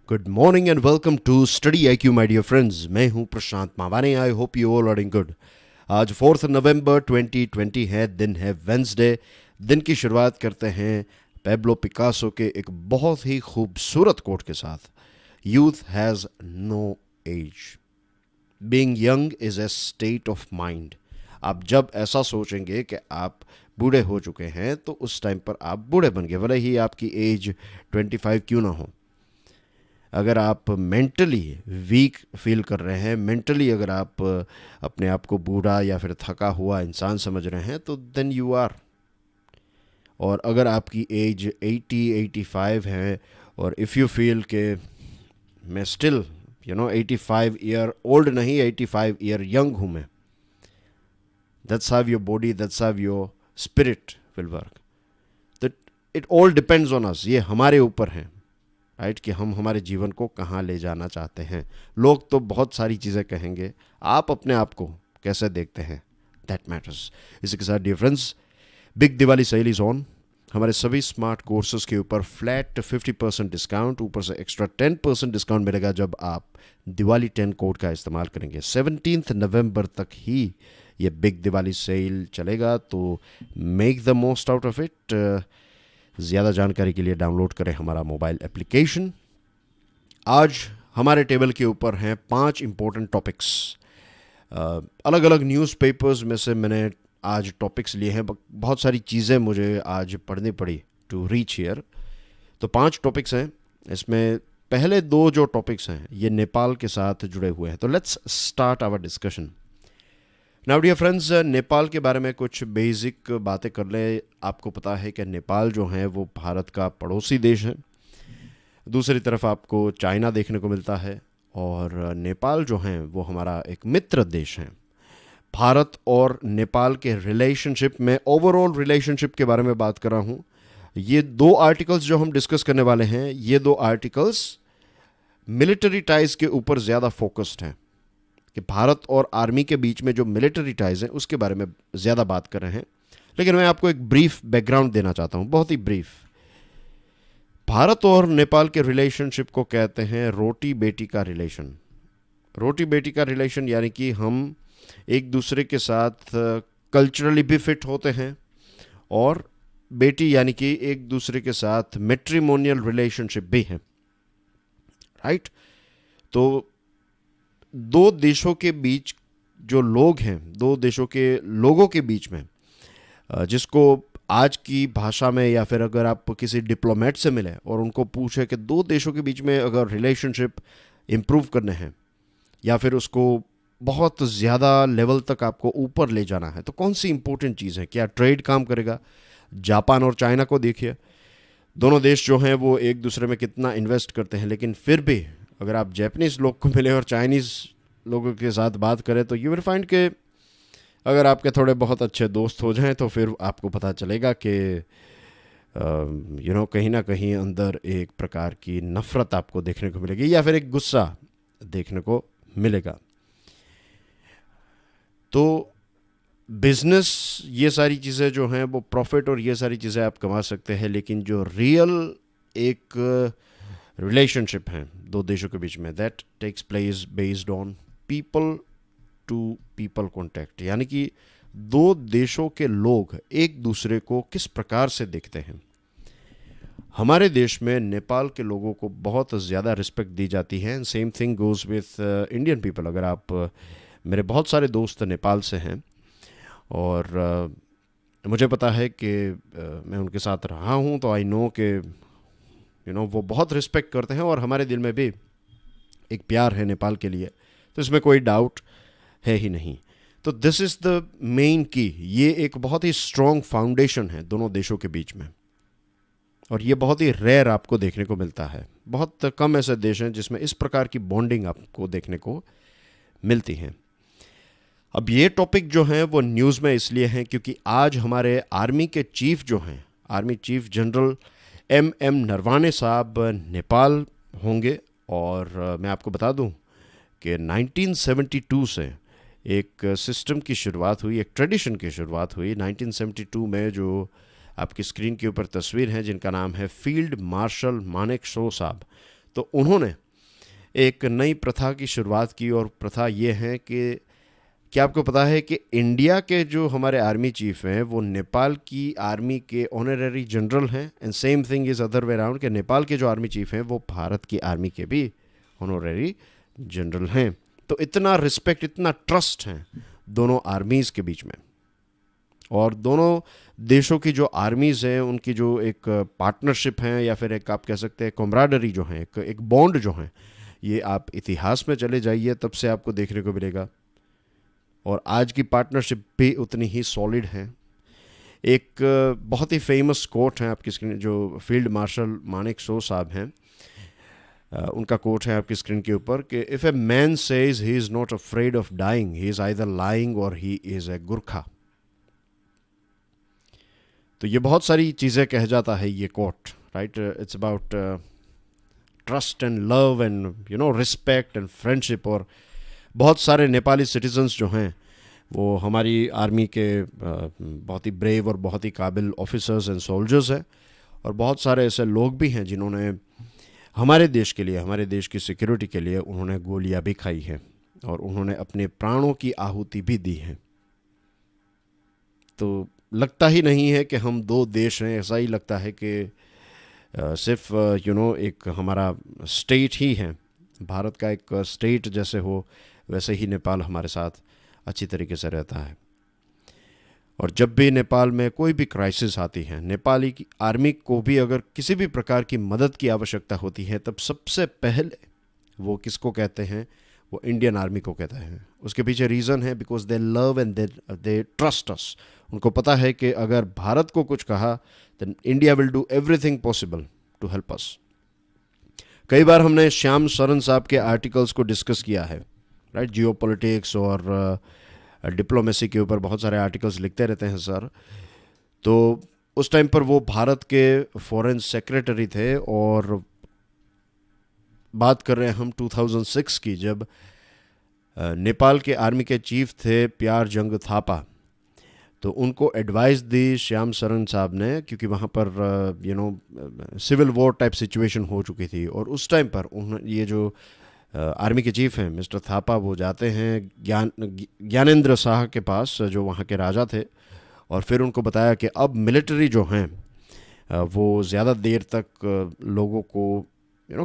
Good morning and welcome to study I Q my dear friends. मैं हूं Prashant Mawane. I hope you all are in good. आज 4 नवंबर 2020 है, दिन है वेंसडे। दिन की शुरुआत करते हैं पेब्लो पिकासो के एक बहुत ही खूबसूरत कोट के साथ। Youth has no age, being young is a state of mind. आप जब ऐसा सोचेंगे कि आप बूढ़े हो चुके हैं तो उस टाइम पर आप बूढ़े बन गए, भले ही आपकी एज 25 क्यों ना हो। अगर आप मेंटली वीक फील कर रहे हैं, मेंटली अगर आप अपने आप को बूढ़ा या फिर थका हुआ इंसान समझ रहे हैं, तो देन यू आर। और अगर आपकी एज 80-85 है और इफ़ यू फील के मैं स्टिल 85 ईयर ओल्ड नहीं, 85 ईयर यंग हूँ मैं, that's how your body, that's how your spirit will work. तो it all depends on us, ये हमारे ऊपर है राइट, कि हम हमारे जीवन को कहाँ ले जाना चाहते हैं। लोग तो बहुत सारी चीज़ें कहेंगे, आप अपने आप को कैसे देखते हैं, दैट मैटर्स। इसी के साथ dear friends, big Diwali sale is on. हमारे सभी स्मार्ट कोर्सेज के ऊपर फ्लैट 50% डिस्काउंट, ऊपर से एक्स्ट्रा 10% डिस्काउंट मिलेगा जब आप दिवाली 10 कोड का इस्तेमाल करेंगे। 17 नवंबर तक ही ये बिग दिवाली सेल चलेगा, तो make the most out of it. ज़्यादा जानकारी के लिए डाउनलोड करें हमारा मोबाइल एप्लीकेशन। आज हमारे टेबल के ऊपर हैं 5 इम्पोर्टेंट टॉपिक्स। अलग अलग न्यूज़पेपर्स में से मैंने आज टॉपिक्स लिए हैं। बहुत सारी चीज़ें मुझे आज पढ़नी पड़ी टू रीच हियर। तो 5 टॉपिक्स हैं। इसमें पहले 2 जो टॉपिक्स हैं ये नेपाल के साथ जुड़े हुए हैं। तो let's start our discussion. Now dear friends, Nepal के बारे में कुछ बेसिक बातें कर लें। आपको पता है कि नेपाल जो है वो भारत का पड़ोसी देश है। दूसरी तरफ आपको चाइना देखने को मिलता है, और नेपाल जो है वो हमारा एक मित्र देश है। भारत और नेपाल के रिलेशनशिप में, ओवरऑल रिलेशनशिप के बारे में बात कर रहा हूँ। ये 2 आर्टिकल्स जो हम डिस्कस करने वाले हैं, ये 2 आर्टिकल्स मिलिट्री टाइज के ऊपर ज़्यादा फोकस्ड हैं, कि भारत और आर्मी के बीच में जो मिलिट्री टाइज हैं उसके बारे में ज़्यादा बात कर रहे हैं। लेकिन मैं आपको एक ब्रीफ बैकग्राउंड देना चाहता हूँ, बहुत ही ब्रीफ। भारत और नेपाल के रिलेशनशिप को कहते हैं रोटी बेटी का रिलेशन। रोटी बेटी का रिलेशन यानी कि हम एक दूसरे के साथ कल्चरली भी फिट होते हैं, और बेटी यानी कि एक दूसरे के साथ मैट्रिमोनियल रिलेशनशिप भी है, राइट। तो 2 देशों के बीच जो लोग हैं, 2 देशों के लोगों के बीच में, जिसको आज की भाषा में, या फिर अगर आप किसी डिप्लोमेट से मिले और उनको पूछे कि 2 देशों के बीच में अगर रिलेशनशिप इम्प्रूव करने हैं या फिर उसको बहुत ज़्यादा लेवल तक आपको ऊपर ले जाना है, तो कौन सी इंपॉर्टेंट चीज़ है? क्या ट्रेड काम करेगा? जापान और चाइना को देखिए, दोनों देश जो हैं वो एक दूसरे में कितना इन्वेस्ट करते हैं, लेकिन फिर भी अगर आप जापानीज़ लोग को मिले और चाइनीज़ लोगों के साथ बात करें तो यू विल फाइंड के अगर आपके थोड़े बहुत अच्छे दोस्त हो जाएं तो फिर आपको पता चलेगा कि कहीं ना कहीं अंदर एक प्रकार की नफ़रत आपको देखने को मिलेगी, या फिर एक गुस्सा देखने को मिलेगा। तो बिजनेस, ये सारी चीज़ें जो हैं वो प्रॉफिट और ये सारी चीज़ें आप कमा सकते हैं, लेकिन जो रियल एक रिलेशनशिप हैं 2 देशों के बीच में, that takes place based on people to people contact, यानी कि 2 देशों के लोग एक दूसरे को किस प्रकार से देखते हैं। हमारे देश में नेपाल के लोगों को बहुत ज़्यादा रिस्पेक्ट दी जाती है। Same thing goes with Indian people. अगर आप मेरे बहुत सारे दोस्त नेपाल से हैं, और मुझे पता है कि मैं उनके साथ रहा हूँ, तो आई नो कि वो बहुत रिस्पेक्ट करते हैं, और हमारे दिल में भी एक प्यार है नेपाल के लिए, तो इसमें कोई डाउट है ही नहीं। तो दिस इज़ द मेन की। ये एक बहुत ही स्ट्रॉन्ग फाउंडेशन है दोनों देशों के बीच में, और ये बहुत ही रेयर आपको देखने को मिलता है। बहुत कम ऐसे देश हैं जिसमें इस प्रकार की बॉन्डिंग आपको देखने को मिलती है। अब ये टॉपिक जो है वो न्यूज़ में इसलिए हैं क्योंकि आज हमारे आर्मी के चीफ जो हैं, army chief general M Naravane साहब नेपाल होंगे। और मैं आपको बता दूं कि 1972 से एक सिस्टम की शुरुआत हुई, एक ट्रेडिशन की शुरुआत हुई 1972 में, जो आपकी स्क्रीन के ऊपर तस्वीर है, जिनका नाम है फील्ड मार्शल मानेकशॉ साहब। तो उन्होंने एक नई प्रथा की शुरुआत की, और प्रथा ये है कि क्या आपको पता है कि इंडिया के जो हमारे आर्मी चीफ हैं वो नेपाल की आर्मी के ऑनरेरी जनरल हैं, and same thing is other way around कि नेपाल के जो आर्मी चीफ हैं वो भारत की आर्मी के भी ऑनरेरी जनरल हैं। तो इतना रिस्पेक्ट, इतना ट्रस्ट है दोनों आर्मीज़ के बीच में, और दोनों देशों की जो आर्मीज़ हैं उनकी जो एक पार्टनरशिप है, या फिर एक आप कह सकते हैं कॉमराडरी जो है, एक बॉन्ड जो है, ये आप इतिहास में चले जाइए तब से आपको देखने को मिलेगा, और आज की पार्टनरशिप भी उतनी ही सॉलिड है। एक बहुत ही फेमस कोट है आपकी स्क्रीन, जो फील्ड मार्शल मानेकशॉ साहब हैं, उनका कोट है आपकी स्क्रीन के ऊपर कि if a man says he is not afraid of dying, he is either lying और ही इज़ ए गुरखा। तो ये बहुत सारी चीज़ें कह जाता है ये quote, right. It's about trust and love and respect and friendship. और बहुत सारे नेपाली सिटीजन्स जो हैं वो हमारी आर्मी के बहुत ही ब्रेव और बहुत ही काबिल ऑफिसर्स एंड सोल्जर्स हैं, और बहुत सारे ऐसे लोग भी हैं जिन्होंने हमारे देश के लिए, हमारे देश की सिक्योरिटी के लिए उन्होंने गोलियां भी खाई हैं, और उन्होंने अपने प्राणों की आहुति भी दी है। तो लगता ही नहीं है कि हम दो देश हैं, ऐसा ही लगता है कि सिर्फ एक हमारा स्टेट ही है, भारत का एक स्टेट जैसे हो वैसे ही नेपाल हमारे साथ अच्छी तरीके से रहता है। और जब भी नेपाल में कोई भी क्राइसिस आती है, नेपाली की आर्मी को भी अगर किसी भी प्रकार की मदद की आवश्यकता होती है, तब सबसे पहले वो किसको कहते हैं? वो इंडियन आर्मी को कहते हैं। उसके पीछे रीज़न है because they love and they trust us. उनको पता है कि अगर भारत को कुछ कहा then India will do everything possible to help us. कई बार हमने श्याम सरन साहब के आर्टिकल्स को डिस्कस किया है, राइट। जियो पॉलिटिक्स और डिप्लोमेसी के ऊपर बहुत सारे आर्टिकल्स लिखते रहते हैं सर। तो उस टाइम पर वो भारत के फॉरेन सेक्रेटरी थे, और बात कर रहे हैं हम 2006 की, जब नेपाल के आर्मी के चीफ थे प्यार जंग थापा। तो उनको एडवाइस दी श्याम सरन साहब ने, क्योंकि वहाँ पर सिविल वॉर टाइप सिचुएशन हो चुकी थी, और उस टाइम पर ये जो आर्मी के चीफ हैं मिस्टर थापा, वो जाते हैं ज्ञानेंद्र शाह के पास जो वहाँ के राजा थे, और फिर उनको बताया कि अब मिलिट्री जो हैं वो ज़्यादा देर तक लोगों को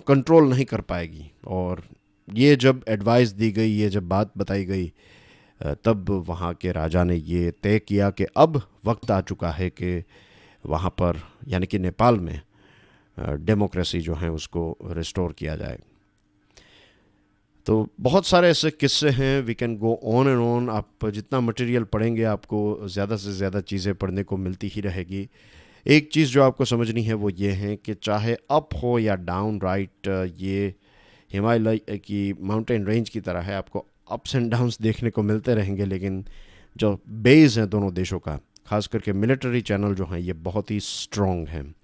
कंट्रोल नहीं कर पाएगी। और ये जब एडवाइस दी गई, ये जब बात बताई गई, तब वहाँ के राजा ने ये तय किया कि अब वक्त आ चुका है कि वहाँ पर यानी कि नेपाल में डेमोक्रेसी जो है उसको रिस्टोर किया जाए। तो बहुत सारे ऐसे किस्से हैं, we can go on and on. आप जितना मटेरियल पढ़ेंगे आपको ज़्यादा से ज़्यादा चीज़ें पढ़ने को मिलती ही रहेगी। एक चीज़ जो आपको समझनी है वो ये है कि चाहे अप हो या डाउन, राइट, ये हिमालय की माउंटेन रेंज की तरह है, आपको अप्स एंड डाउन्स देखने को मिलते रहेंगे, लेकिन जो बेस है दोनों देशों का, खास करके मिलिट्री चैनल जो हैं, ये बहुत ही स्ट्रॉन्ग हैं।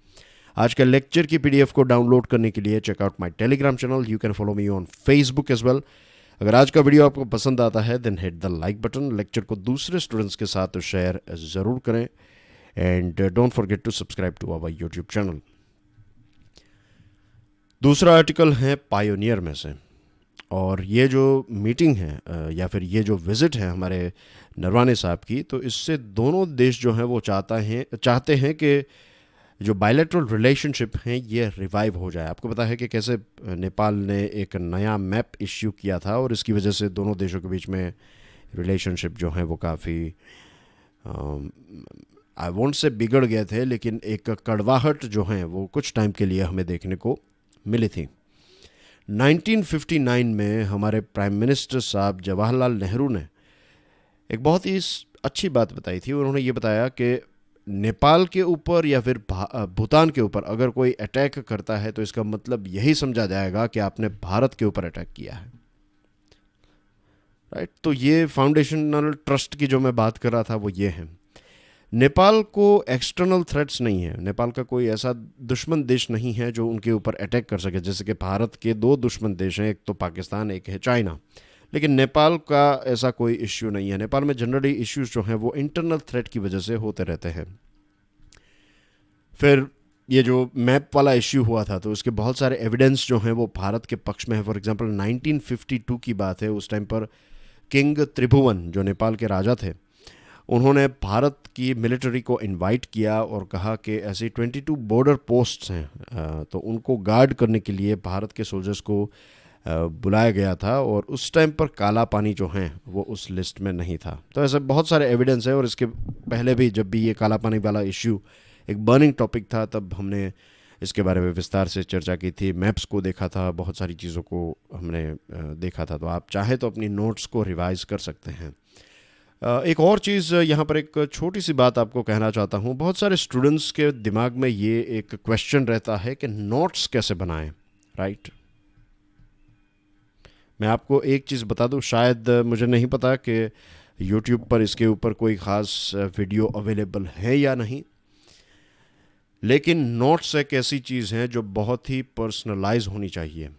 आज के लेक्चर की पीडीएफ को डाउनलोड करने के लिए check out my Telegram channel. You can follow me on Facebook as well. अगर आज का वीडियो आपको पसंद आता है then hit the like button. Lecture को दूसरे स्टूडेंट्स के साथ शेयर ज़रूर करें, and don't forget to subscribe to our YouTube channel. दूसरा आर्टिकल है पायोनियर में से, और ये जो मीटिंग है या फिर ये जो विज़िट है हमारे नरवाने साहब की, तो इससे दोनों देश जो हैं वो चाहते हैं कि जो बायलैटरल रिलेशनशिप हैं ये रिवाइव हो जाए। आपको पता है कि कैसे नेपाल ने एक नया मैप इश्यू किया था, और इसकी वजह से दोनों देशों के बीच में रिलेशनशिप जो है वो काफ़ी आई वोंट से बिगड़ गए थे, लेकिन एक कड़वाहट जो है वो कुछ टाइम के लिए हमें देखने को मिली थी। 1959 में हमारे प्राइम मिनिस्टर साहब जवाहरलाल नेहरू ने एक बहुत ही अच्छी बात बताई थी। उन्होंने ये बताया कि नेपाल के ऊपर या फिर भूटान के ऊपर अगर कोई अटैक करता है तो इसका मतलब यही समझा जाएगा कि आपने भारत के ऊपर अटैक किया है, राइट। तो ये फाउंडेशनल ट्रस्ट की जो मैं बात कर रहा था वो ये है। नेपाल को एक्सटर्नल थ्रेट्स नहीं है, नेपाल का कोई ऐसा दुश्मन देश नहीं है जो उनके ऊपर अटैक कर सके। जैसे कि भारत के दो दुश्मन देश हैं, एक तो पाकिस्तान, एक है चाइना, लेकिन नेपाल का ऐसा कोई इश्यू नहीं है। नेपाल में जनरली इश्यूज जो हैं वो इंटरनल थ्रेट की वजह से होते रहते हैं। फिर ये जो मैप वाला इश्यू हुआ था तो उसके बहुत सारे एविडेंस जो हैं वो भारत के पक्ष में है। फॉर एग्जांपल 1952 की बात है, उस टाइम पर किंग त्रिभुवन जो नेपाल के राजा थे, उन्होंने भारत की मिलिट्री को इनवाइट किया और कहा कि ऐसी 22 बॉर्डर पोस्ट्स हैं, तो उनको गार्ड करने के लिए भारत के सोल्जर्स को बुलाया गया था। और उस टाइम पर काला पानी जो हैं वो उस लिस्ट में नहीं था। तो ऐसे बहुत सारे एविडेंस है। और इसके पहले भी जब भी ये काला पानी वाला इश्यू एक बर्निंग टॉपिक था तब हमने इसके बारे में विस्तार से चर्चा की थी, मैप्स को देखा था, बहुत सारी चीज़ों को हमने देखा था। तो आप चाहे तो अपनी नोट्स को रिवाइज कर सकते हैं। एक और चीज़ यहाँ पर एक छोटी सी बात आपको कहना चाहता हूँ। बहुत सारे स्टूडेंट्स के दिमाग में ये एक क्वेश्चन रहता है कि नोट्स कैसे बनाएं, राइट। मैं आपको एक चीज़ बता दूँ, शायद मुझे नहीं पता कि यूट्यूब पर इसके ऊपर कोई ख़ास वीडियो अवेलेबल है या नहीं, लेकिन नोट्स एक ऐसी चीज़ है जो बहुत ही पर्सनलाइज होनी चाहिए।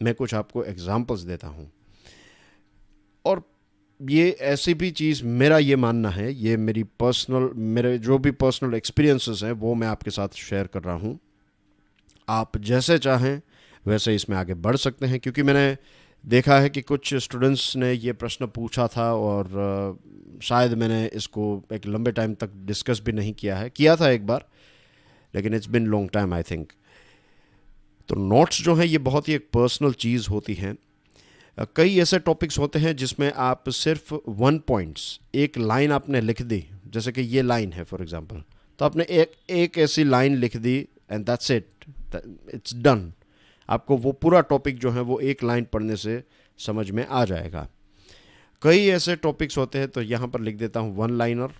मैं कुछ आपको एग्जांपल्स देता हूँ। और ये ऐसी भी चीज़, मेरा ये मानना है, ये मेरे जो भी पर्सनल एक्सपीरियंसेस हैं वो मैं आपके साथ शेयर कर रहा हूँ। आप जैसे चाहें वैसे इसमें आगे बढ़ सकते हैं, क्योंकि मैंने देखा है कि कुछ स्टूडेंट्स ने ये प्रश्न पूछा था और शायद मैंने इसको एक लंबे टाइम तक डिस्कस भी नहीं किया था एक बार, लेकिन it's been long time I think. तो नोट्स जो हैं ये बहुत ही एक पर्सनल चीज़ होती हैं। कई ऐसे टॉपिक्स होते हैं जिसमें आप सिर्फ 1 पॉइंट्स, एक लाइन आपने लिख दी, जैसे कि ये लाइन है फॉर एग्जांपल, तो आपने एक ऐसी लाइन लिख दी and that's it, it's done. आपको वो पूरा टॉपिक जो है वो एक लाइन पढ़ने से समझ में आ जाएगा। कई ऐसे टॉपिक्स होते हैं, तो यहाँ पर लिख देता हूँ 1 लाइनर।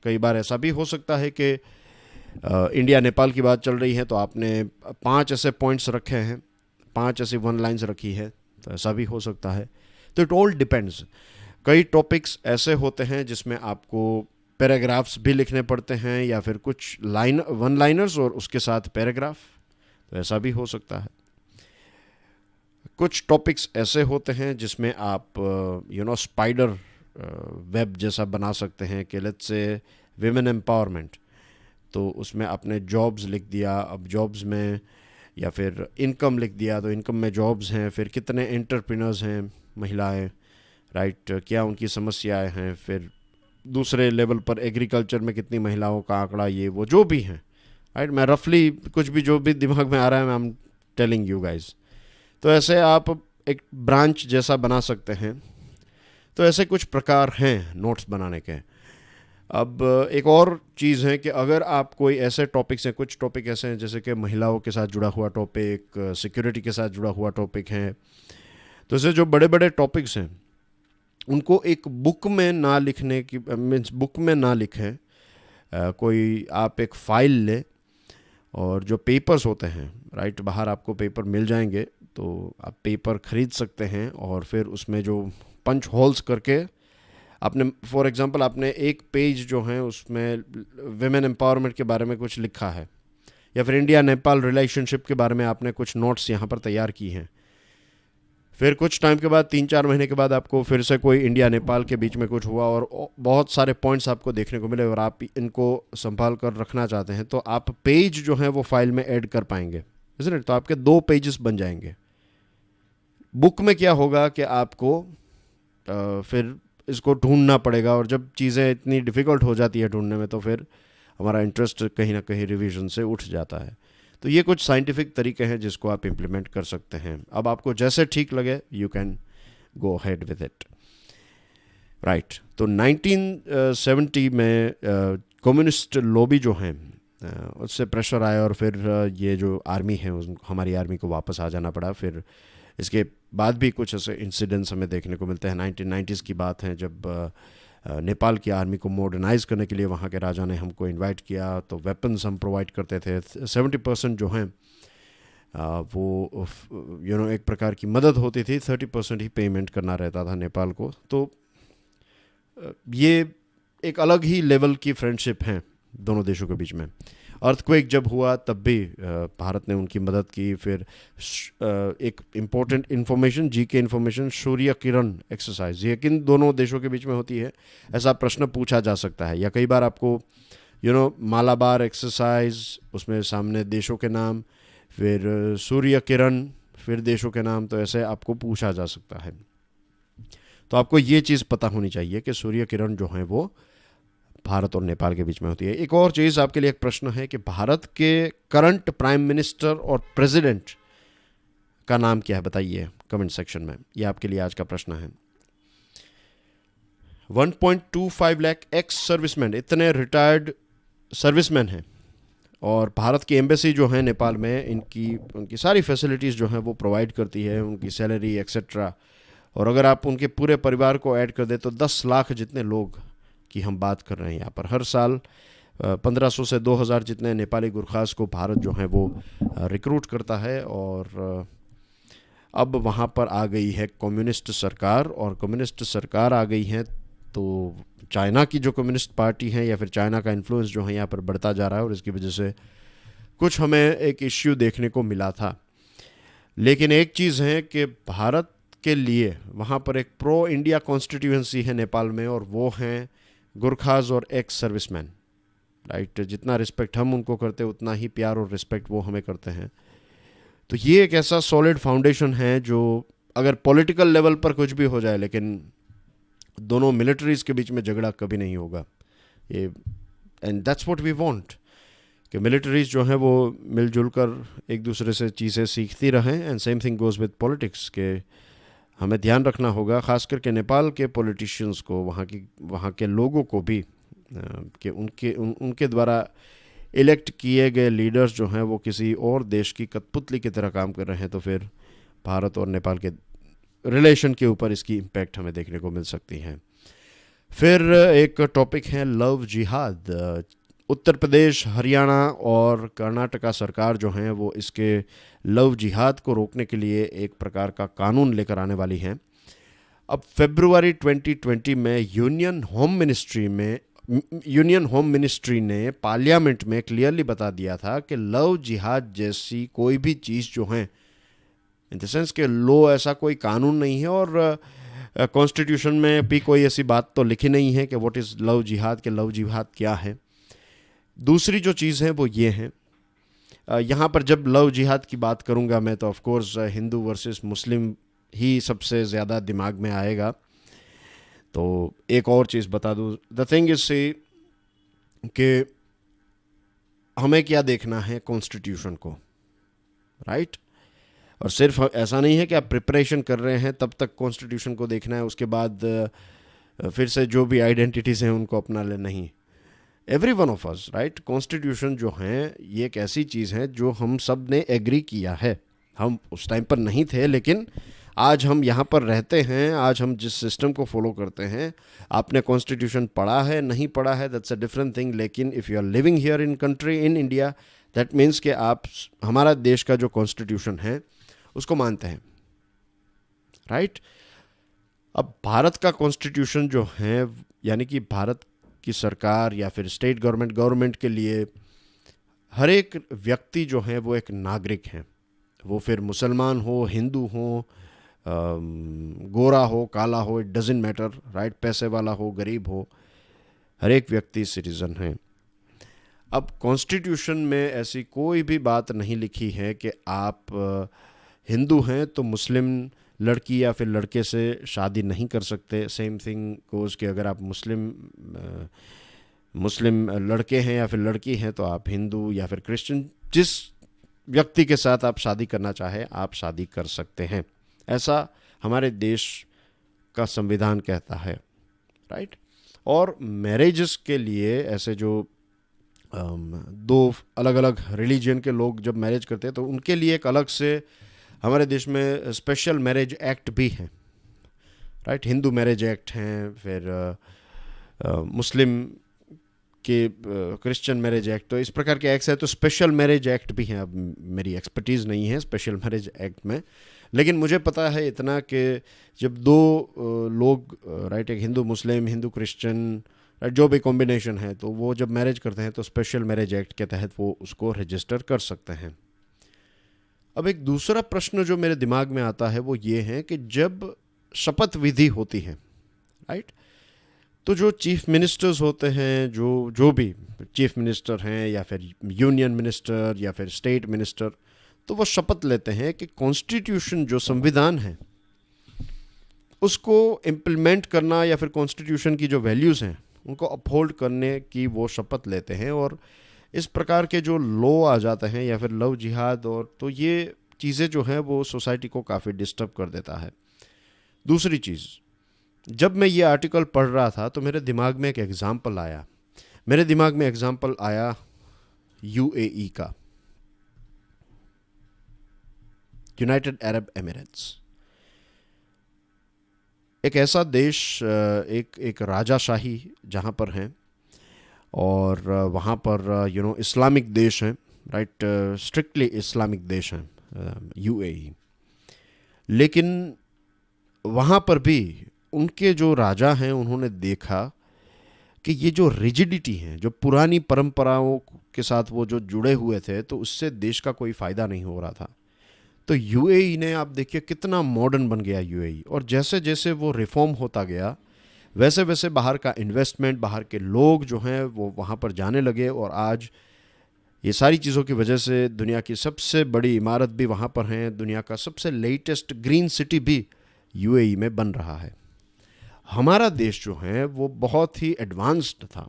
कई बार ऐसा भी हो सकता है कि इंडिया नेपाल की बात चल रही है तो आपने 5 ऐसे पॉइंट्स रखे हैं, 5 ऐसी 1 लाइन्स रखी है, तो ऐसा भी हो सकता है। तो इट ऑल डिपेंड्स। कई टॉपिक्स ऐसे होते हैं जिसमें आपको पैराग्राफ्स भी लिखने पड़ते हैं या फिर कुछ 1 लाइनर्स और उसके साथ पैराग्राफ, तो ऐसा भी हो सकता है। कुछ टॉपिक्स ऐसे होते हैं जिसमें आप स्पाइडर वेब जैसा बना सकते हैं कि लेट्स से विमेन एम्पावरमेंट, तो उसमें आपने जॉब्स लिख दिया। अब जॉब्स में या फिर इनकम लिख दिया, तो इनकम में जॉब्स हैं, फिर कितने एंटरप्रेन्योर्स हैं महिलाएं, राइट, क्या उनकी समस्याएं हैं, फिर दूसरे लेवल पर एग्रीकल्चर में कितनी महिलाओं का आंकड़ा, ये वो जो भी हैं, राइट। मैं रफली कुछ भी जो भी दिमाग में आ रहा है मैं I am telling you guys. तो ऐसे आप एक ब्रांच जैसा बना सकते हैं। तो ऐसे कुछ प्रकार हैं नोट्स बनाने के। अब एक और चीज़ है कि अगर आप कोई ऐसे टॉपिक्स हैं, कुछ टॉपिक ऐसे हैं जैसे कि महिलाओं के साथ जुड़ा हुआ टॉपिक, सिक्योरिटी के साथ जुड़ा हुआ टॉपिक है, तो ऐसे जो बड़े बड़े टॉपिक्स हैं उनको एक बुक में ना लिखने की, मीन्स बुक में ना लिखें। कोई आप एक फाइल ले और जो पेपर्स होते हैं, राइट, बाहर आपको पेपर मिल जाएंगे, तो आप पेपर ख़रीद सकते हैं और फिर उसमें जो पंच होल्स करके आपने, फॉर एग्जांपल आपने एक पेज जो है उसमें विमेन एम्पावरमेंट के बारे में कुछ लिखा है या फिर इंडिया नेपाल रिलेशनशिप के बारे में आपने कुछ नोट्स यहाँ पर तैयार की हैं। फिर कुछ टाइम के बाद 3-4 महीने के बाद आपको फिर से कोई इंडिया नेपाल के बीच में कुछ हुआ और बहुत सारे पॉइंट्स आपको देखने को मिले और आप इनको संभाल कर रखना चाहते हैं, तो आप पेज जो है वो फाइल में ऐड कर पाएंगे, इसलिए तो आपके 2 पेजेस बन जाएंगे। बुक में क्या होगा कि आपको फिर इसको ढूंढना पड़ेगा और जब चीज़ें इतनी डिफ़िकल्ट हो जाती है ढूंढने में तो फिर हमारा इंटरेस्ट कहीं ना कहीं रिवीजन से उठ जाता है। तो ये कुछ साइंटिफिक तरीके हैं जिसको आप इम्प्लीमेंट कर सकते हैं। अब आपको जैसे ठीक लगे you can go ahead with it, right. तो 1970 में कम्युनिस्ट लॉबी जो हैं उससे प्रेशर आया और फिर ये जो आर्मी है हमारी आर्मी को वापस आ जाना पड़ा। फिर इसके बाद भी कुछ ऐसे इंसिडेंट्स हमें देखने को मिलते हैं। 1990s की बात है जब नेपाल की आर्मी को मॉडर्नाइज़ करने के लिए वहाँ के राजा ने हमको इनवाइट किया, तो वेपन्स हम प्रोवाइड करते थे। 70% जो हैं वो एक प्रकार की मदद होती थी, 30% ही पेमेंट करना रहता था नेपाल को। तो ये एक अलग ही लेवल की फ्रेंडशिप है दोनों देशों के बीच में। अर्थक्वेक जब हुआ तब भी भारत ने उनकी मदद की। फिर एक important information, GK information, Surya Kiran exercise, ये किन दोनों देशों के बीच में होती है, ऐसा प्रश्न पूछा जा सकता है। या कई बार आपको मालाबार एक्सरसाइज, उसमें सामने देशों के नाम, फिर सूर्य किरण, फिर देशों के नाम, तो ऐसे आपको पूछा जा सकता है। तो आपको ये चीज़ पता होनी चाहिए कि सूर्य किरण जो है वो भारत और नेपाल के बीच में होती है। एक और चीज़ आपके लिए, एक प्रश्न है कि भारत के करंट प्राइम मिनिस्टर और प्रेसिडेंट का नाम क्या है, बताइए कमेंट सेक्शन में। ये आपके लिए आज का प्रश्न है। 1.25 लाख एक्स सर्विसमैन, इतने रिटायर्ड सर्विसमैन हैं, और भारत की एम्बेसी जो है नेपाल में, उनकी सारी फैसिलिटीज़ जो हैं वो प्रोवाइड करती है, उनकी सैलरी एक्सेट्रा। और अगर आप उनके पूरे परिवार को ऐड कर दे तो 10 लाख जितने लोग की हम बात कर रहे हैं यहाँ पर। हर साल 1500 से 2000 जितने नेपाली गुरखास को भारत जो है वो रिक्रूट करता है। और अब वहाँ पर आ गई है कम्युनिस्ट सरकार, और कम्युनिस्ट सरकार आ गई है तो चाइना की जो कम्युनिस्ट पार्टी है या फिर चाइना का इन्फ्लुएंस जो है यहाँ पर बढ़ता जा रहा है, और इसकी वजह से कुछ हमें एक इश्यू देखने को मिला था। लेकिन एक चीज़ है कि भारत के लिए वहाँ पर एक प्रो इंडिया कॉन्स्टिट्यूएंसी है नेपाल में, और वो हैं गुरखाज और एक्स सर्विसमैन, राइट। जितना रिस्पेक्ट हम उनको करते हैं उतना ही प्यार और रिस्पेक्ट वो हमें करते हैं। तो ये एक ऐसा सॉलिड फाउंडेशन है जो अगर पॉलिटिकल लेवल पर कुछ भी हो जाए, लेकिन दोनों मिलिट्रीज के बीच में झगड़ा कभी नहीं होगा। ये and that's what we want, कि मिलिट्रीज जो हैं वो मिलजुल कर एक दूसरे से चीज़ें सीखती रहें। And same thing goes with politics, के हमें ध्यान रखना होगा, ख़ास करके नेपाल के पॉलिटिशियंस को, वहाँ के लोगों को भी, कि उनके द्वारा इलेक्ट किए गए लीडर्स जो हैं वो किसी और देश की कठपुतली की तरह काम कर रहे हैं, तो फिर भारत और नेपाल के रिलेशन के ऊपर इसकी इम्पैक्ट हमें देखने को मिल सकती है। फिर एक टॉपिक है लव जिहाद। उत्तर प्रदेश, हरियाणा और कर्नाटका सरकार जो हैं वो इसके लव जिहाद को रोकने के लिए एक प्रकार का कानून लेकर आने वाली हैं। अब फरवरी 2020 में यूनियन होम मिनिस्ट्री ने पार्लियामेंट में क्लियरली बता दिया था कि लव जिहाद जैसी कोई भी चीज़ जो है, इन द सेंस के लो ऐसा कोई कानून नहीं है, और कॉन्स्टिट्यूशन में भी कोई ऐसी बात तो लिखी नहीं है कि व्हाट इज़ लव जिहाद, के लव जिहाद क्या है। दूसरी जो चीज़ है वो ये है, यहाँ पर जब लव जिहाद की बात करूँगा मैं, तो ऑफ कोर्स हिंदू वर्सेस मुस्लिम ही सबसे ज़्यादा दिमाग में आएगा। तो एक और चीज़ बता दूँ, द थिंग इज से कि हमें क्या देखना है, कॉन्स्टिट्यूशन को, राइट। और सिर्फ ऐसा नहीं है कि आप प्रिपरेशन कर रहे हैं तब तक कॉन्स्टिट्यूशन को देखना है, उसके बाद फिर से जो भी आइडेंटिटीज़ हैं उनको अपना ले, नहीं। Every one of us, right. Constitution जो है ये एक ऐसी चीज़ है जो हम सब ने एग्री किया है। हम उस टाइम पर नहीं थे, लेकिन आज हम यहाँ पर रहते हैं, आज हम जिस सिस्टम को फॉलो करते हैं, आपने कॉन्स्टिट्यूशन पढ़ा है नहीं पढ़ा है, दैट्स अ डिफरेंट थिंग। लेकिन if you are living here in country, in India, that means कि आप हमारा देश का जो कॉन्स्टिट्यूशन है उसको मानते हैं, राइट। अब भारत का कॉन्स्टिट्यूशन जो है, यानी कि भारत की सरकार या फिर स्टेट गवर्नमेंट के लिए हर एक व्यक्ति जो है वो एक नागरिक है। वो फिर मुसलमान हो, हिंदू हो, गोरा हो, काला हो, इट डजेंट मैटर, राइट। पैसे वाला हो, गरीब हो, हर एक व्यक्ति सिटीज़न है। अब कॉन्स्टिट्यूशन में ऐसी कोई भी बात नहीं लिखी है कि आप हिंदू हैं तो मुस्लिम लड़की या फिर लड़के से शादी नहीं कर सकते। सेम थिंग गोज़ कि अगर आप मुस्लिम लड़के हैं या फिर लड़की हैं तो आप हिंदू या फिर क्रिश्चियन, जिस व्यक्ति के साथ आप शादी करना चाहें आप शादी कर सकते हैं। ऐसा हमारे देश का संविधान कहता है, राइट। और मैरिजेस के लिए ऐसे जो दो अलग अलग रिलीजन के लोग जब मैरिज करते हैं तो उनके लिए एक अलग से हमारे देश में स्पेशल मैरिज एक्ट भी है, राइट। हिंदू मैरिज एक्ट हैं, फिर मुस्लिम के क्रिश्चियन मैरिज एक्ट, तो इस प्रकार के एक्ट्स है। तो स्पेशल मैरिज एक्ट भी हैं। अब मेरी एक्सपर्टीज़ नहीं है स्पेशल मैरिज एक्ट में, लेकिन मुझे पता है इतना कि जब दो लोग, राइट, एक हिंदू मुस्लिम, हिंदू क्रिश्चियन, जो भी कॉम्बिनेशन है, तो वो जब मैरिज करते हैं तो स्पेशल मैरिज एक्ट के तहत वो उसको रजिस्टर कर सकते हैं। अब एक दूसरा प्रश्न जो मेरे दिमाग में आता है वो ये है कि जब शपथ विधि होती है, राइट, तो जो चीफ मिनिस्टर्स होते हैं, जो जो भी चीफ मिनिस्टर हैं या फिर यूनियन मिनिस्टर या फिर स्टेट मिनिस्टर, तो वो शपथ लेते हैं कि कॉन्स्टिट्यूशन जो संविधान है उसको इम्प्लीमेंट करना या फिर कॉन्स्टिट्यूशन की जो वैल्यूज़ हैं उनको अपहोल्ड करने की वो शपथ लेते हैं। और इस प्रकार के जो लॉ आ जाते हैं या फिर लव जिहाद, और तो ये चीज़ें जो हैं वो सोसाइटी को काफ़ी डिस्टर्ब कर देता है। दूसरी चीज़, जब मैं ये आर्टिकल पढ़ रहा था तो मेरे दिमाग में एक एग्ज़ाम्पल आया। मेरे दिमाग में एग्ज़ाम्पल आया यूएई का, यूनाइटेड अरब एमिरेट्स। एक ऐसा देश, एक राजाशाही जहाँ पर हैं, और वहाँ पर इस्लामिक देश हैं, राइट, स्ट्रिक्टली इस्लामिक देश हैं यूएई। लेकिन वहाँ पर भी उनके जो राजा हैं उन्होंने देखा कि ये जो रिजिडिटी है, जो पुरानी परंपराओं के साथ वो जो जुड़े हुए थे, तो उससे देश का कोई फ़ायदा नहीं हो रहा था। तो यूएई ने, आप देखिए कितना मॉडर्न बन गया यूएई, और जैसे जैसे वो रिफॉर्म होता गया वैसे वैसे बाहर का इन्वेस्टमेंट, बाहर के लोग जो हैं वो वहाँ पर जाने लगे, और आज ये सारी चीज़ों की वजह से दुनिया की सबसे बड़ी इमारत भी वहाँ पर हैं, दुनिया का सबसे लेटेस्ट ग्रीन सिटी भी यूएई में बन रहा है। हमारा देश जो है वो बहुत ही एडवांस्ड था,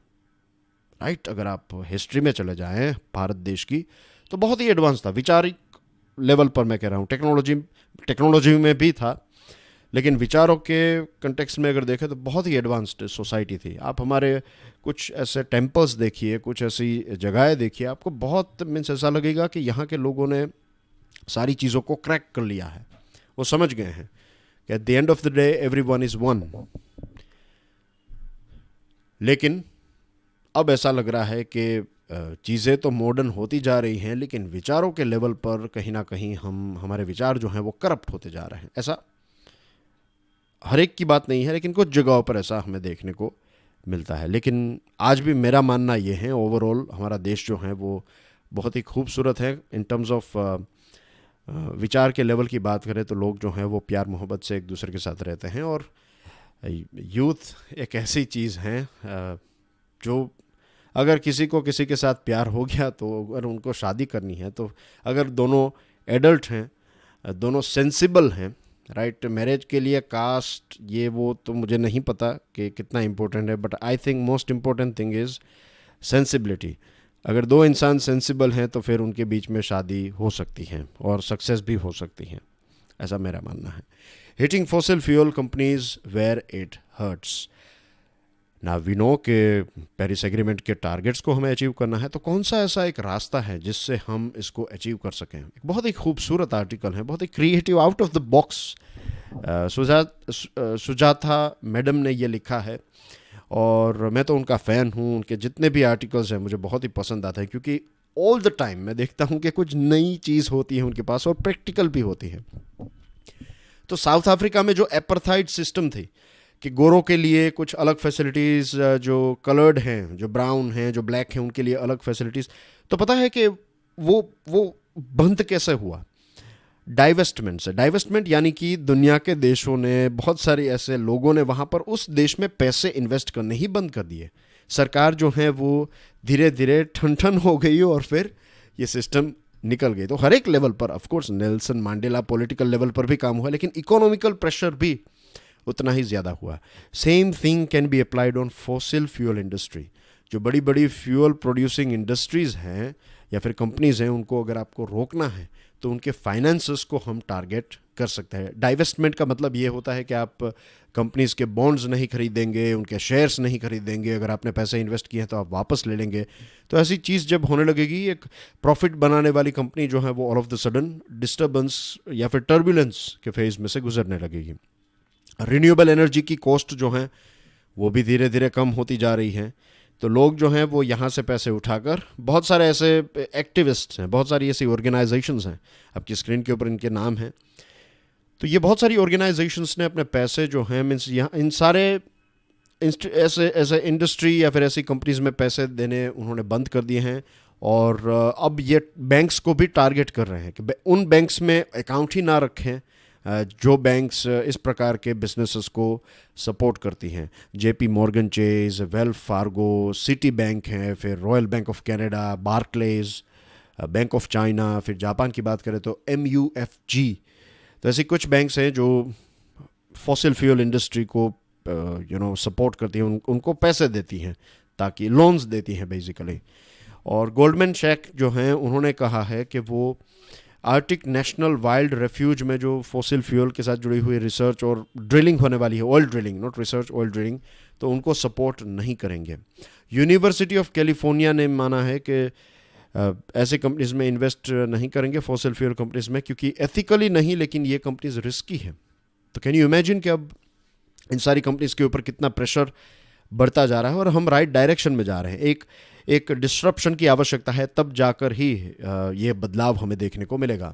राइट। अगर आप हिस्ट्री में चले जाएं भारत देश की, तो बहुत ही एडवांस था, वैचारिक लेवल पर मैं कह रहा हूँ। टेक्नोलॉजी में भी था, लेकिन विचारों के कंटेक्स्ट में अगर देखें तो बहुत ही एडवांस्ड सोसाइटी थी। आप हमारे कुछ ऐसे टेम्पल्स देखिए, कुछ ऐसी जगहें देखिए, आपको बहुत मीन्स ऐसा लगेगा कि यहाँ के लोगों ने सारी चीज़ों को क्रैक कर लिया है, वो समझ गए हैं कि at the end of the day everyone is one. लेकिन अब ऐसा लग रहा है कि चीज़ें तो मॉडर्न होती जा रही हैं, लेकिन विचारों के लेवल पर कहीं ना कहीं हमारे विचार जो हैं वो करप्ट होते जा रहे हैं। ऐसा हर एक की बात नहीं है, लेकिन कुछ जगहों पर ऐसा हमें देखने को मिलता है। लेकिन आज भी मेरा मानना ये है, ओवरऑल हमारा देश जो है वो बहुत ही खूबसूरत है। इन टर्म्स ऑफ विचार के लेवल की बात करें तो लोग जो हैं वो प्यार मोहब्बत से एक दूसरे के साथ रहते हैं, और यूथ एक ऐसी चीज़ है जो अगर किसी को किसी के साथ प्यार हो गया, तो अगर उनको शादी करनी है, तो अगर दोनों एडल्ट हैं, दोनों सेंसिबल हैं, राइट, मैरिज के लिए कास्ट ये वो तो मुझे नहीं पता कि कितना इम्पोर्टेंट है, but I think most important thing is sensibility. अगर दो इंसान सेंसिबल हैं तो फिर उनके बीच में शादी हो सकती है और सक्सेस भी हो सकती है, ऐसा मेरा मानना है। Hitting fossil fuel companies where it hurts. ना वी नो के पेरिस एग्रीमेंट के टारगेट्स को हमें अचीव करना है, तो कौन सा ऐसा एक रास्ता है जिससे हम इसको अचीव कर सकें। एक बहुत ही खूबसूरत आर्टिकल है, बहुत ही creative, out of the box Sujata madam ने ये लिखा है, और मैं तो उनका फ़ैन हूँ। उनके जितने भी आर्टिकल्स हैं मुझे बहुत ही पसंद आता है, क्योंकि ऑल द टाइम मैं देखता हूँ कि कुछ नई चीज़ होती है उनके पास, और प्रैक्टिकल भी होती है। तो साउथ अफ्रीका में जो एपर्थाइड सिस्टम थी कि गोरों के लिए कुछ अलग फैसिलिटीज़, जो कलर्ड हैं, जो ब्राउन हैं, जो ब्लैक हैं, उनके लिए अलग फैसिलिटीज़, तो पता है कि वो बंद कैसे हुआ? डाइवेस्टमेंट से। डाइवेस्टमेंट यानी कि दुनिया के देशों ने, बहुत सारे ऐसे लोगों ने वहाँ पर उस देश में पैसे इन्वेस्ट करने ही बंद कर दिए। सरकार जो है वो धीरे धीरे ठन हो गई, और फिर ये सिस्टम निकल गई। तो हर एक लेवल पर, of course Nelson Mandela political level पर भी काम हुआ, लेकिन इकोनॉमिकल प्रेशर भी उतना ही ज़्यादा हुआ। Same thing can be applied on fossil fuel industry. जो बड़ी बड़ी फ्यूल प्रोड्यूसिंग इंडस्ट्रीज़ हैं या फिर कंपनीज़ हैं, उनको अगर आपको रोकना है तो उनके फाइनेंसेस को हम टारगेट कर सकते हैं। डाइवेस्टमेंट का मतलब ये होता है कि आप कंपनीज़ के बॉन्ड्स नहीं खरीदेंगे, उनके शेयर्स नहीं खरीदेंगे, अगर आपने पैसे इन्वेस्ट किए हैं तो आप वापस ले लेंगे। तो ऐसी चीज़ जब होने लगेगी, एक प्रॉफिट बनाने वाली कंपनी जो है वो all of the sudden disturbance या फिर टर्बुलेंस के फेज़ में से गुजरने लगेगी। रिन्यूएबल एनर्जी की कॉस्ट जो है वो भी धीरे धीरे कम होती जा रही है। तो लोग जो हैं वो यहाँ से पैसे उठाकर, बहुत सारे ऐसे एक्टिविस्ट हैं, बहुत सारी ऐसी ऑर्गेनाइजेशंस हैं, आपकी स्क्रीन के ऊपर इनके नाम हैं। तो ये बहुत सारी ऑर्गेनाइजेशंस ने अपने पैसे जो हैं मीन्स यहाँ इन सारे ऐसे इंडस्ट्री या फिर ऐसी कंपनीज़ में पैसे देने उन्होंने बंद कर दिए हैं, और अब ये बैंक्स को भी टारगेट कर रहे हैं कि उन बैंक्स में अकाउंट ही ना रखें, जो बैंक्स इस प्रकार के बिजनेसेस को सपोर्ट करती हैं, JP Morgan chase, Wells Fargo, city bank हैं, फिर royal bank of Canada, Barclays, bank of China, फिर जापान की बात करें तो MUFG। तो ऐसी कुछ बैंक्स हैं जो फॉसिल फ्यूल इंडस्ट्री को सपोर्ट करती हैं, उनको पैसे देती हैं, ताकि लोन्स देती हैं बेसिकली। और गोल्डमैन सैक जो हैं उन्होंने कहा है कि वो आर्टिक नेशनल वाइल्ड रेफ्यूज में जो फॉसिल फ्यूल के साथ जुड़ी हुई रिसर्च और ड्रिलिंग होने वाली है, oil drilling, not research, oil drilling, तो उनको सपोर्ट नहीं करेंगे। यूनिवर्सिटी ऑफ कैलिफोर्निया ने माना है कि ऐसे कंपनीज में इन्वेस्ट नहीं करेंगे, फॉसिल फ्यूल कंपनीज में, क्योंकि एथिकली नहीं, लेकिन ये कंपनीज रिस्की है। तो कैन यू इमेजिन कि अब इन सारी कंपनीज के ऊपर कितना प्रेशर बढ़ता जा रहा है, और हम राइट डायरेक्शन में जा रहे हैं। एक डिस्ट्रप्शन की आवश्यकता है, तब जाकर ही ये बदलाव हमें देखने को मिलेगा,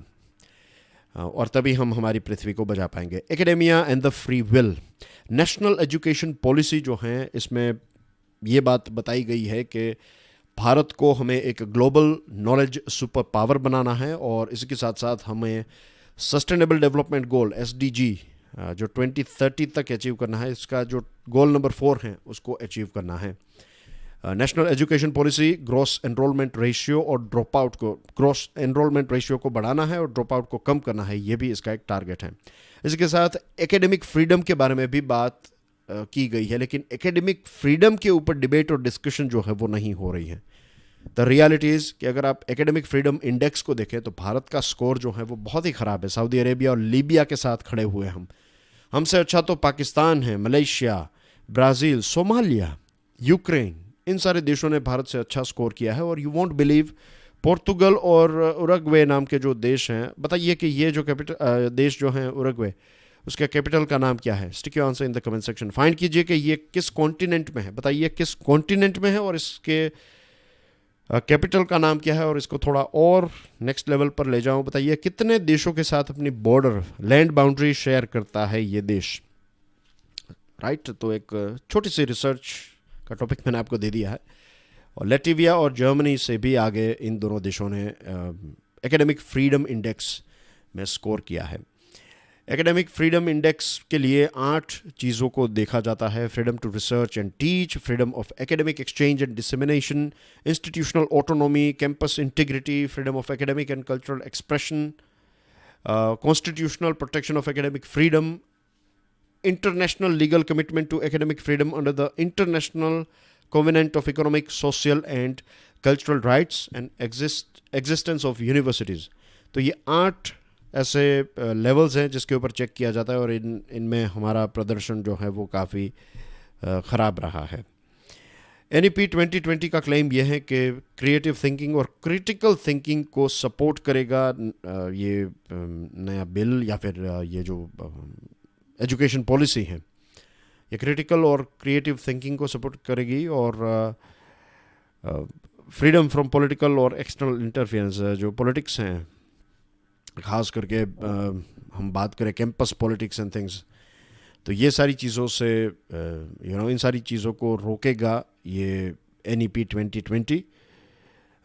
और तभी हम हमारी पृथ्वी को बचा पाएंगे। Academia and the free will, national education policy जो है, इसमें ये बात बताई गई है कि भारत को हमें एक ग्लोबल नॉलेज सुपर पावर बनाना है, और इसके साथ साथ हमें सस्टेनेबल डेवलपमेंट गोल SDG जो 2030 तक अचीव करना है, इसका जो गोल नंबर 4 है उसको अचीव करना है। National education policy gross enrolment ratio और ड्रॉप आउट को, ग्रॉस एनरोलमेंट रेशियो को बढ़ाना है और ड्रॉप आउट को कम करना है, ये भी इसका एक टारगेट है। इसके साथ एकेडमिक फ्रीडम के बारे में भी बात की गई है, लेकिन एकेडमिक फ्रीडम के ऊपर डिबेट और डिस्कशन जो है वो नहीं हो रही है। द रियलिटी इज़ कि अगर आप एकेडमिक फ्रीडम इंडेक्स को देखें तो भारत का स्कोर जो है वो बहुत ही ख़राब है। सऊदी अरेबिया और लीबिया के साथ खड़े हुए हमसे अच्छा तो पाकिस्तान है, मलेशिया, ब्राज़ील, सोमालिया, यूक्रेन, इन सारे देशों ने भारत से अच्छा स्कोर किया है। और यू वॉन्ट बिलीव, पोर्तुगल और उरुग्वे नाम के जो देश हैं, बताइए कि ये जो देश जो हैं उरुग्वे, उसके कैपिटल का नाम क्या है? Stick your answer in the comment section. Find कीजिए कि ये किस कॉन्टिनेंट में है, बताइए किस कॉन्टिनेंट में है और इसके कैपिटल का नाम क्या है, और इसको थोड़ा और नेक्स्ट लेवल पर ले जाऊं, बताइए कितने देशों के साथ अपनी बॉर्डर, लैंड बाउंड्री शेयर करता है ये देश, राइट? तो एक छोटी सी रिसर्च का टॉपिक मैंने आपको दे दिया है। और लैटविया और जर्मनी से भी आगे इन दोनों देशों ने एकेडमिक फ्रीडम इंडेक्स में स्कोर किया है। एकेडमिक फ्रीडम इंडेक्स के लिए 8 चीज़ों को देखा जाता है: freedom to research and teach, freedom of academic exchange and dissemination, institutional autonomy, campus integrity, freedom of academic and cultural expression, constitutional protection of academic freedom, international legal commitment to academic freedom under the International Covenant of Economic, Social and Cultural Rights and existence of universities। तो ये 8 ऐसे levels हैं जिसके ऊपर check किया जाता है, और इनमें हमारा प्रदर्शन जो है वो काफ़ी ख़राब रहा है। NEP 2020 का क्लेम यह है कि क्रिएटिव थिंकिंग और क्रिटिकल थिंकिंग को सपोर्ट करेगा ये नया बिल, या फिर ये जो एजुकेशन पॉलिसी है, ये क्रिटिकल और क्रिएटिव थिंकिंग को सपोर्ट करेगी, और फ्रीडम फ्रॉम पॉलिटिकल और एक्सटर्नल इंटरफेरेंस, जो पॉलिटिक्स हैं, ख़ास करके हम बात करें कैंपस पॉलिटिक्स एंड थिंग्स, तो ये सारी चीज़ों से इन सारी चीज़ों को रोकेगा ये NEP 2020।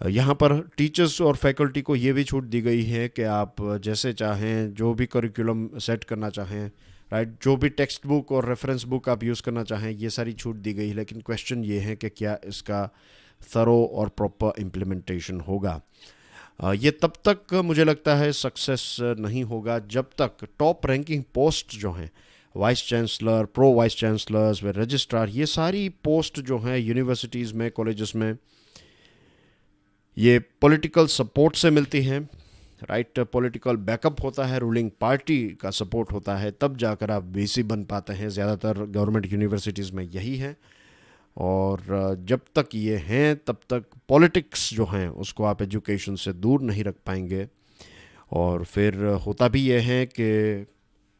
यहाँ पर टीचर्स और फैकल्टी को ये भी छूट दी गई है कि आप जैसे चाहें, जो भी करिकुलम सेट करना चाहें, राइट, जो भी टेक्स्ट बुक और रेफरेंस बुक आप यूज़ करना चाहें, ये सारी छूट दी गई है। लेकिन क्वेश्चन ये है कि क्या इसका थरो और प्रॉपर इम्प्लीमेंटेशन होगा। ये तब तक मुझे लगता है सक्सेस नहीं होगा जब तक टॉप रैंकिंग पोस्ट जो हैं, vice chancellor, pro vice chancellors व रजिस्ट्रार, ये सारी पोस्ट जो हैं यूनिवर्सिटीज़ में, कॉलेजेस में, ये पॉलिटिकल सपोर्ट से मिलती हैं, राइट। पॉलिटिकल बैकअप होता है, रूलिंग पार्टी का सपोर्ट होता है, तब जाकर आप VC बन पाते हैं। ज़्यादातर गवर्नमेंट यूनिवर्सिटीज़ में यही है, और जब तक ये हैं तब तक पॉलिटिक्स जो हैं उसको आप एजुकेशन से दूर नहीं रख पाएंगे। और फिर होता भी ये है कि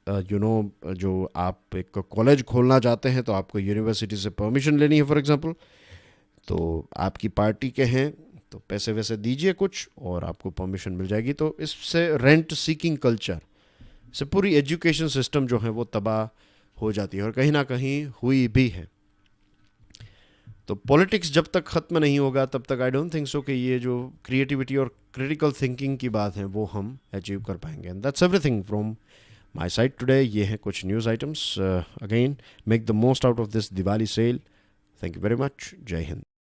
जो आप एक कॉलेज खोलना चाहते हैं तो आपको यूनिवर्सिटी से परमिशन लेनी है, फॉर एग्जांपल, तो आपकी पार्टी के हैं तो पैसे वैसे दीजिए कुछ और आपको परमिशन मिल जाएगी। तो इससे रेंट सीकिंग कल्चर से पूरी एजुकेशन सिस्टम जो है वो तबाह हो जाती है, और कहीं ना कहीं हुई भी है। तो पॉलिटिक्स जब तक ख़त्म नहीं होगा तब तक आई डोंट थिंक सो कि ये जो क्रिएटिविटी और क्रिटिकल थिंकिंग की बात है वो हम अचीव कर पाएंगे। And that's everything from my side today ये हैं कुछ news items. Again make the most out of this Diwali sale. Thank you very much. जय हिंद.